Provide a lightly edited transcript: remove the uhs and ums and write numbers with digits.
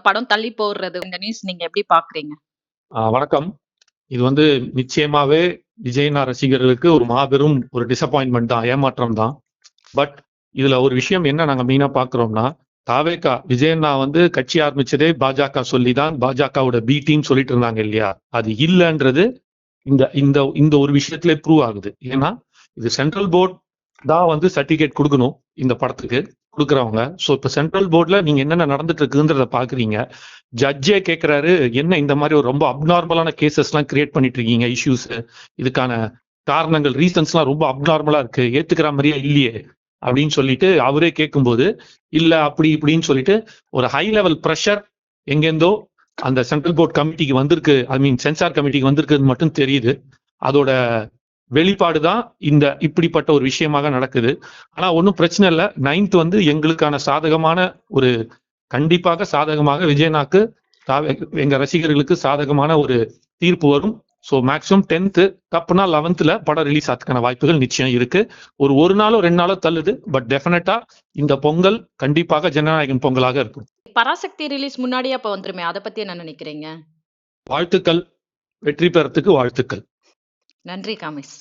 படம் தள்ளி போடுறது இந்த நியூஸ் நீங்க எப்படி பாக்குறீங்க? வணக்கம். இது வந்து நிச்சயமாவே விஜயண்ணா ரசிகர்களுக்கு ஒரு மாபெரும் ஒரு டிசப்பாயின்ட்மெண்ட் தான், ஏமாற்றம் தான். பட் இதுல ஒரு விஷயம் என்ன நாங்க மெயினா பாக்குறோம்னா, தாவேகா விஜயண்ணா வந்து கட்சி ஆரம்பிச்சதே பாஜக சொல்லிதான், பாஜகவோட பி டீம் சொல்லிட்டு இருந்தாங்க இல்லையா? அது இல்லைன்றது இந்த இந்த இந்த ஒரு விஷயத்திலே ப்ரூவ் ஆகுது. ஏன்னா இது சென்ட்ரல் போர்ட் தான் வந்து சர்டிபிகேட் கொடுக்கணும் இந்த படத்துக்கு கொடுக்குறவங்க. ஸோ இப்போ சென்ட்ரல் போர்ட்ல நீங்க என்னென்ன நடந்துட்டு இருக்குன்றத பாக்குறீங்க. ஜட்ஜே கேட்கிறாரு, என்ன இந்த மாதிரி ஒரு ரொம்ப அப்நார்மலான கேசஸ் எல்லாம் கிரியேட் பண்ணிட்டு இருக்கீங்க, இஷ்யூஸ், இதுக்கான காரணங்கள், ரீசன்ஸ் எல்லாம் ரொம்ப அப்நார்மலா இருக்கு, ஏத்துக்கிற மாதிரியா இல்லையே அப்படின்னு சொல்லிட்டு அவரே கேட்கும்போது, இல்ல அப்படி இப்படின்னு சொல்லிட்டு ஒரு ஹை லெவல் ப்ரெஷர் எங்கேருந்தோ அந்த சென்ட்ரல் போர்ட் கமிட்டிக்கு வந்திருக்கு, ஐ மீன் சென்சார் கமிட்டிக்கு வந்திருக்குன்னு மட்டும் தெரியுது. அதோட வெளிப்பாடுதான் இந்த இப்படிப்பட்ட ஒரு விஷயமாக நடக்குது. ஆனா ஒன்றும் பிரச்சனை இல்லை. 9th வந்து எங்களுக்கான சாதகமான ஒரு, கண்டிப்பாக சாதகமாக விஜயனாக்கு எங்க ரசிகர்களுக்கு சாதகமான ஒரு தீர்ப்பு வரும். ஸோ மேக்ஸிமம் 10th, தப்புனா 11th படம் ரிலீஸ் ஆகிறதுக்கான வாய்ப்புகள் நிச்சயம் இருக்கு. ஒரு நாளோ 2 நாளோ தள்ளுது, பட் டெஃபினட்டா இந்த பொங்கல் கண்டிப்பாக ஜனநாயகன் பொங்கலாக இருக்கும். பராசக்தி ரிலீஸ் முன்னாடியே அப்ப வந்துருமே, அதை பத்தி என்ன நினைக்கிறீங்க? வாழ்த்துக்கள், வெற்றி பெறத்துக்கு வாழ்த்துக்கள். நன்றி காமேஷ்.